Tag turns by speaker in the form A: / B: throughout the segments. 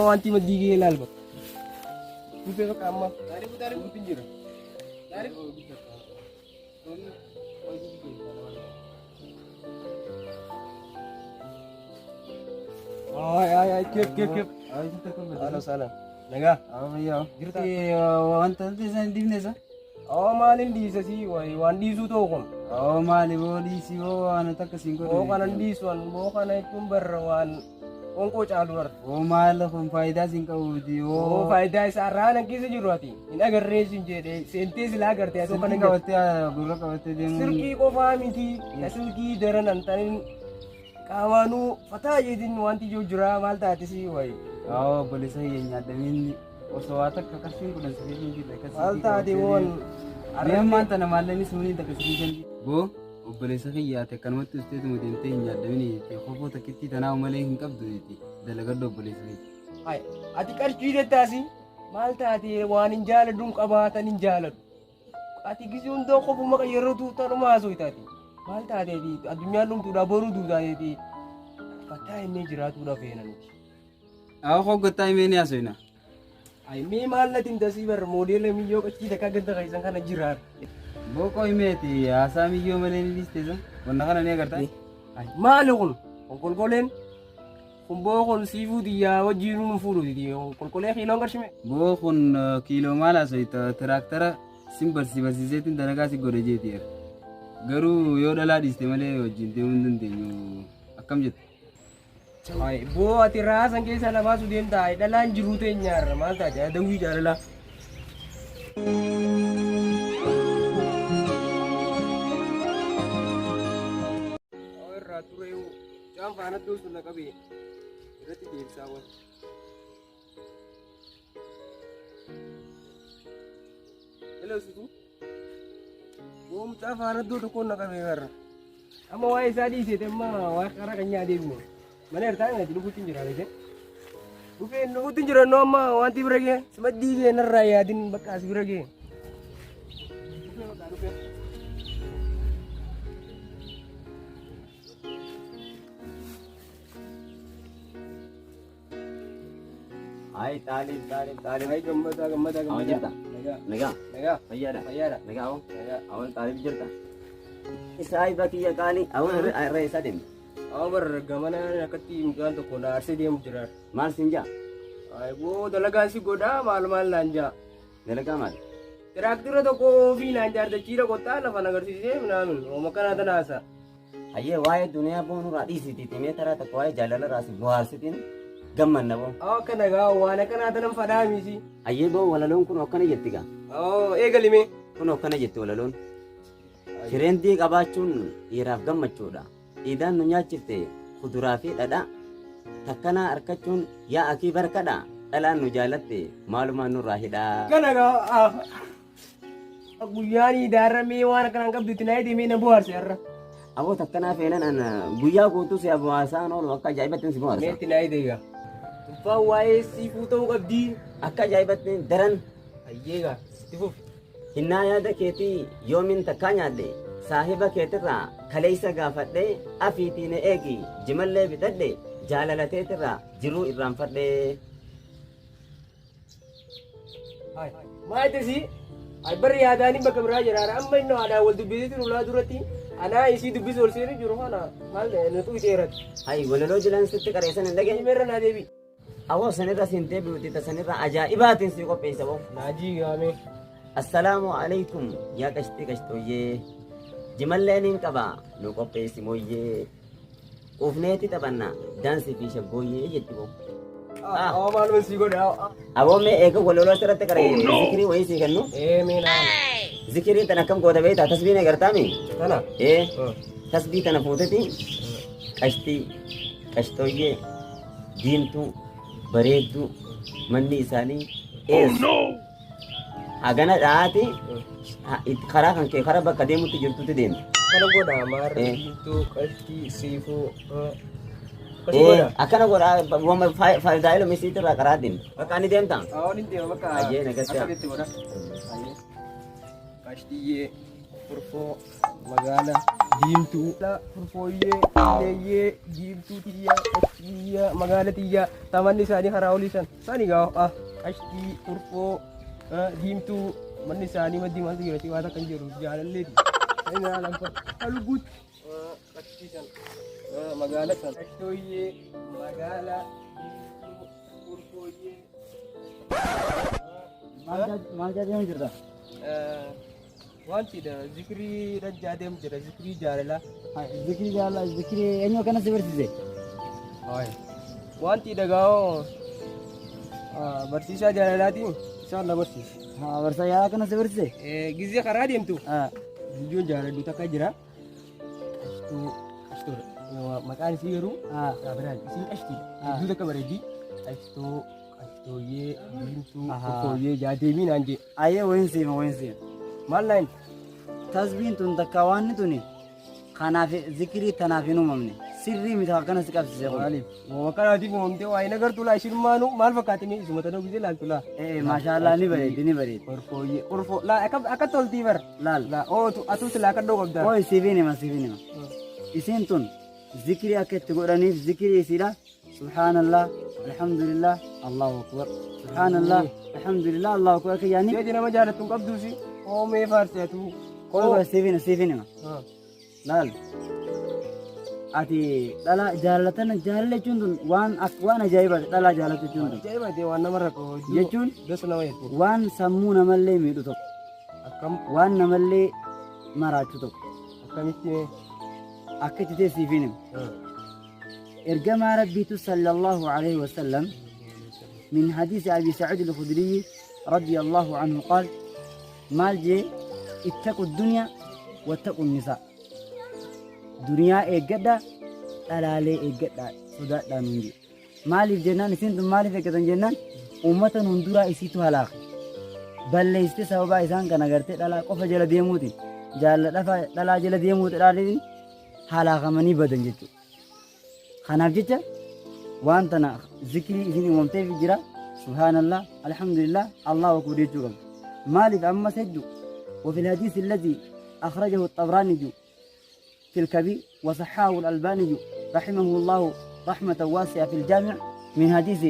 A: wanti maddii ilaal bakka. Dhufee bakka amma. Taarifu pinjira. Taarifu. Ay, kep.
B: Ay, kita kan betul.
A: Halo, salam. Naga.
B: Iya. Girti wanta desain dimnesa.
A: Maalin dhiisa si waan dhiisuu ta'u kun.
B: Maali boo dhiisii boo waan takka siin godhu.
A: Kanan dhiisuan boo kana jechuun barra waan qonkoo caalu barra.
B: Maala kun faayidaa siin qabuuti.
A: Faayidaa isaa irraa keessa jiru ati. Hin agarree siin jedhee seentee silaa agartee asoo kana
B: qabattee gurra qabattee deemu.
A: Silkii qofaa miti. Silkii daran antaniin qaamaanuu fataa jedhin wanti jira maal taate si wayi.
B: Bolisa nyaadamin osoo waa takka qarshiin kudhan sagalii jirre akkasii.
A: Maal taate woon.
B: Arreen maanta namaallee suni takkasii kan boo obboleessa kiyyaate akkanumatti ufteetuma deemtee hin nyaadamin kofoo takkitti tanaaf malee hin qabdu dalagaddu obboleessa kiyya.
A: Ati qarshii deettaasi maal taate waan hin jaaladhu qabaatan hin jaaladhu. Ati gisii hundoo qofuma qayyarratu tanuma haasoo taate. Maal taateeti addunyaan dhumtuudha boruu duudaateeti fataa inni jiraatuudha feenaniiti.
B: Hoggattaa himee ni haasofna.
A: Mee maal natiin tasii barra moodeela miyyoo qachii takka ganda keessan kana jiraar.
B: Boqoo himeeti haasaa miyyoo malee ni dhiisteessa. Wanna kana ni agartaa?
A: Maali kun? Konkolkoleen? Kun boo kun siifuu xiyyaa wajjin nu fuudhuti. Konkolkolee kiiloon qarshime?
B: Boo kun kiiloo maal haasofita tiraaktara sin barsiiseetiin dalagaa si godhe jeetiira. Garuu yoo dhalaa dhiiste malee wajjin deemuu hin dandeenyu. Akkam jette?
A: Boo ati raasan keessa lamaatu deemtaa dhalaan jiruu teenyaarra maal taate dawwii jaalala. Irraa ture jaan faana doosu na qabee irratti deebisaa wal. Hello situ. Mucaa faana doo tokkoon na qabee garra. Amma waa'ee isaa dhiiseete amma waa karaa kan nyaadeebimu. Mana ertaa nggak jadi kucing jira lagi. Bukan kucing jira nama wanti berage. Semadi dia nerayatin bekas berage.
C: Hai talim.
A: Hai gembata.
C: Awal jirta. Naga.
A: Fayyada.
C: Naga awal. Awal talim jirta. Isai baki ya kali. Awal array sadim.
A: Bar gamana nakati mukaan tokko na arsee deemu jira.
C: Maal sinja?
A: Boo dalagaan si godhaa maal naanja.
C: Dalagaa maal?
A: Tiraktira tokko ofii naanjaar dachiira qottaa lafa nagarsiisee minaamin ooma kanaa tanaasa.
C: Hayyee waa'ee duniyaa boonu raadhiisiiti timee taraa tokko waa'ee jaalala raasi bohaarsitiin gammanna boo.
A: Akkana gaa waan akkanaa tanan fadhaa miti.
C: Hayyee boo walaloon kun akkana jetti gaa.
A: Eegalime.
C: Kun akkana jetti walaloon. Shireentii qabaachuun dhiiraaf gammachuudha. Idaan nu nyaachifte kuduraa fi dhadhaa takkanaa argachuun yaa akii barkadha dhalaan nu jaalatte maalumaan nurraa hidhaa.
A: Kana gaa guyyaan idaarramee waan akkanaan qabdutti naa deemee na bohaarse har'a.
C: Aboo takkanaa feenan ana guyyaa guutuu si bohaarsaa oolu akka ajaa'ibatti si bohaarsa.
A: Meetti naa deega. Tuffaa waa'ee siifuu ta'uu qabdi.
C: Akka ajaa'ibatti daran.
A: Hayyeegaa itti fufi.
C: Hinnaa yaada keetii yoomiin takkaa nyaadde. Saahiba keetirraa kaleessa gaafadhee afiitiin eegi jimallee bitadhe jaalalateetirraa jiruu irraanfadhee.
A: Maayitasi barri yaadaanii bakka biraa jiraara amma inni aadaa wal dubbisiitiin ulaa duratti anaa isii dubbisa ol seenuu jiru kana maal nutu iteerati.
C: Hayi walaloo jilan sitti qareessan hin dhageenye.
A: Meerra naa deebi.
C: Awoo sanirra siin deebi'uti tasanirra ajaa'ibaatiin si qopheessa boo.
A: Naajii gaame.
C: Assalaamu alaikum yaa qashxooyyee. Jimalleen qaba nu qopheessi mooyyee ufneeti taphanna daansii fi shaggooyyee jetti boo.
A: Maal si godha.
C: Aboo mee eega waloloo asirratti qaree zikirii wayii sii kennu.
A: Meenaan.
C: Zikirii tana akkam goota beektaa tasbiin agartaami.
A: Tana.
C: Tasbii tana fuuteti qashxooyyee diimtuu bareedduu manni isaanii eessa. Hagana dhaati karaa kan kee karaa bakka deemutti jirtutti deemti.
A: Kana godha maarriituu qashtii siifuu.
C: Akkana godha wama faayidaa ilmi isiitirraa karaa deemti. Bakka ani deemta.
A: Ni deema bakka.
C: Ayyee nagastaa.
A: Akkamitti godha. Qashtiyyee furfoo magaala diimtuu furfooyyee illeeyyee diimtuu tiyyaa magaala tiyyaa tamanni isaanii karaa olii sani gaa qashtii furfoo diimtuu manni isaanii maddii maaltu jirati waan akkan jedhu jaalalleeti halguut qashtii san magaala san qashtooyyee magaala diimtuu furfooyyee
B: maal jaadee jirta?
A: Wanti zikrii rajjaa deemu jira zikrii jaalala.
B: Zikrii eenyu akkana si barsiise?
A: Wanti dhagaa'oo barsiisaa jaalalaatiin isaan na barsiise.
B: Barsiisaa yaa akkana si barsiise?
A: Gizee karaa deemtu. Biyyoon jaaladhu takka jira. Ashtuu maqaan isii garuu biraan isiin ashtii hedduu takka bareeddii ashtooyyee diimtuu furfooyyee jaadeemii naan jee.
B: Ayyee wayin siima.
A: Maal naan
B: tasbiin tun takka waan tuni kanaaf zikrii tanaaf hin uumamne sirrii miti akkana si qabsiise kun.
A: maaliif akkanaatiif uumamtee waa hin agartu laa ishiin maal fakkaatini isuma tanuu gisee laaltu laa.
B: Maashaallah ni bareedi.
A: Furfooyyee furfoo laa akka toltii bara.
B: Laal.
A: Atuu silaa kaddoo qabdaa.
B: Ooyi siifin hima. Isiin tun zikrii akka itti godhaniif zikrii isiidha. Subhaanallah, alhamdulillah, Allahu akbar. Subhaanallah, alhamdulillah, Allahu akbar kiyyaani.
A: Jeeti nama jaalattu hin qabduusi. Oomee faarseetu.
B: Koo siifin hima. Laal. Ati dhala jaallatana jaalachuun tun waan ajaa'ibaati dhala jaalachuun tun.
A: Ajaa'ibaati waan nama rakkoo.
B: Jechuun
A: Gosa nama jechuudha.
B: waan sammuu namallee miidhu tokko.
A: Akkam
B: Waan namallee maraachu tokko.
A: akkamitti
B: Akka itti ta'e siifin hima. إرجما ربي صلى الله عليه وسلم من حديث أبي سعيد الخدري رضي الله عنه قال مالجي اتقوا الدنيا واتقوا النساء دنيا إيجدا تلالي إيجدا صدق دامنجي مالي الجنان سنتم مالي فكرة جنان أمة نندورا إسيتو هلاك بل ليست سببا إسان كان أغرتي دلا قفا جل ديموتي دلا جل ديموتي دالين هلاك مني بدن جتو خناف جتا وان تنا ذكري إذن ومتي في جرا سبحان الله الحمد لله الله أكبر يجوكم مالك أما سجو وفي الحديث الذي أخرجه الطبراني في الكبير وصححه الألباني رحمه الله رحمة واسعة في الجامع من حديث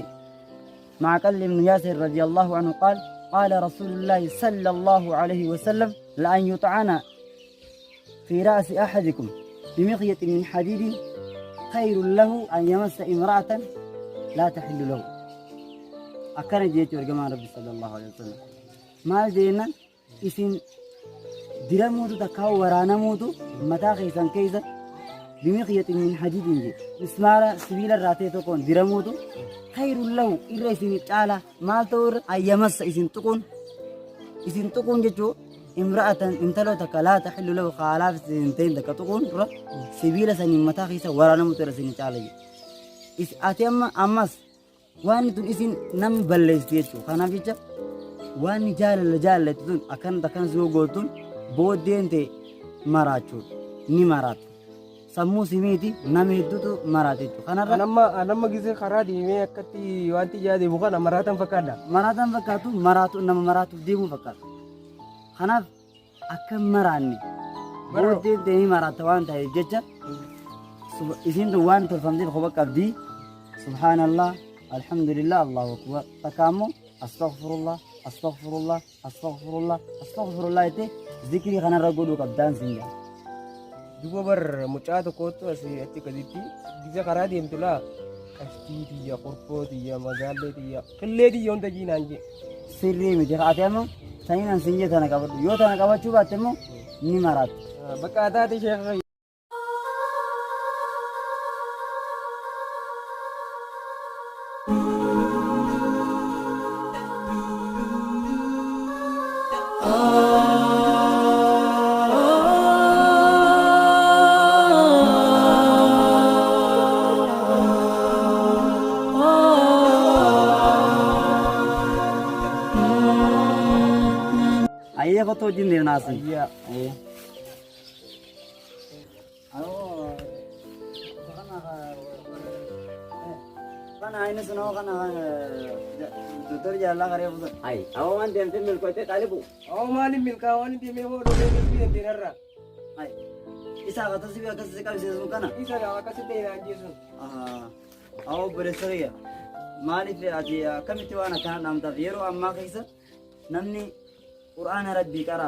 B: مع قل بن ياسر رضي الله عنه قال قال رسول الله صلى الله عليه وسلم لأن يطعن في رأس أحدكم بمخيط من حديد خير له أن يمس امرأة لا تحل له أكن جيت ورجمان ربي صلى الله عليه وسلم ما جينا إسين درموتو تكاو ورانا موتو متى خيسان كيسا بمخيط من حديد جي اسمارا سبيل الراتي تكون درموتو خير له إلا إسين تعالى ما تور أن يمس إسين تكون جيتو امرأة انتلو تك لا تحل له خلاف سنتين تك تكون سبيل سنين متى خيسا ورانا موتو رسين تعالى أتيما أمس وان تون إسين نم بلس تيجو خنا فيجا وان جال تون أكن زو قولتون بودين تي مراتشو ني مرات سمو سميتي نمي دوتو مراتيتو خنا
A: anamma gisee karaa deemee akkatti wanti jaade bukan maraatan fakkaata.
B: مراتو نم مراتو ديمو فكات خنا أكن مراني بودين تي مرات وان تاي جيجا إسين تو وان تفهمتي خبك أبدي سبحان الله الحمد لله الله أكبر تكامو أستغفر الله يتي ذكري خنا رجولو كبدان سنجا
A: Duba bar mucaa tokkotu asii achi gaditti gisee karaa deemtu laa qashtii tiyya qorfoo tiyya magaallee tiyya qillee tiyya hunda jiinaan jee.
B: sirrii miti ati amma saniin sinjee tana qabadhu yoo tana qabachuu baatte immoo ni maraatti.
A: Bakka ataate sheekha.
B: Ayyee kottu wajjin deemnaa asi.
A: Ayyaa.
B: kana ayna suno kana doktor jalla kare bukan
C: Ay, awan dem tem mil ko te talibu.
A: Oo maalin milkaa waan hindi mee hodhoo deemes biyyattiin irra.
B: ay isa kata sibi akas sekali sesu kana
A: Isa gaa akkasitti inaan jeesun.
B: awo bere sariya maalif ati kamitti waan kana namtaaf yeroo ammaa keessa namni qur'aana rabbii qara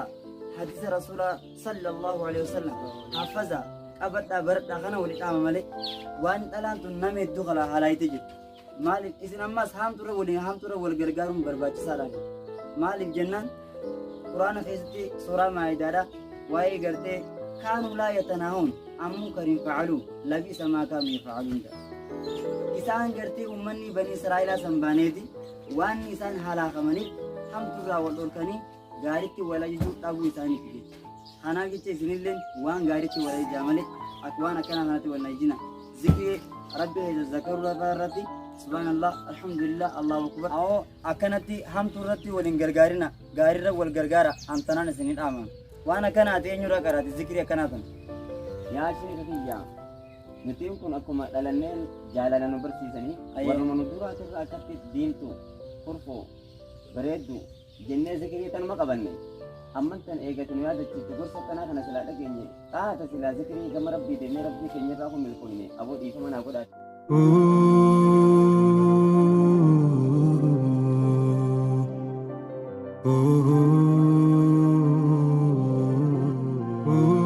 B: hadisa rasuula sallallahu alaihi wasallam hafaza qabadha baradha kana wali dhaama malee waan dhalaan tun nama hedduu kala halaayite jiru maaliif isin ammas haamturre wal gargaaruun barbaachisaadha maaliif jennaan qur'aana keessatti suuraa maayidaadha waa'ee gartee kaanuu laa yatanaahun an munkarin facaluu labiisa maa kaanuu yafcaluun jedha isaan gartee ummanni bani israa'ilaa san baaneeti waan isaan halaakamaniif hamturraa wal dhorkanii gaaritti wal ajajuu dhabuu isaaniif jecha kanaaf jecha isinilleen waan gaaritti wal ajajaa malee akka waan akkana kanatti wal ajajina zikrii rabbi zakaru irratti subhanallah alhamdulillah allahu akbar awo akkanatti hamturratti waliin gargaarina gaarirra wal gargaara amtanaan isinii dhaama waan akkanaati eenyurra qaraati zikrii akkanaatan
C: Yaa shirika kiyya. Nutiin kun akkuma dhalanneen jaalala nu barsiisanii warruma nu duraatirraa akkatti diimtu furfoo bareeddu jennee zikirii tanuma qabanne amman tan eegatu nu yaadachiiftu gorsa akkanaa kana silaa dhageenye xaata silaa zikirii gama rabbii deemee rabbii keenyarraa kun milkoofne aboo dhiifama naa godhaate.
D: Ooh.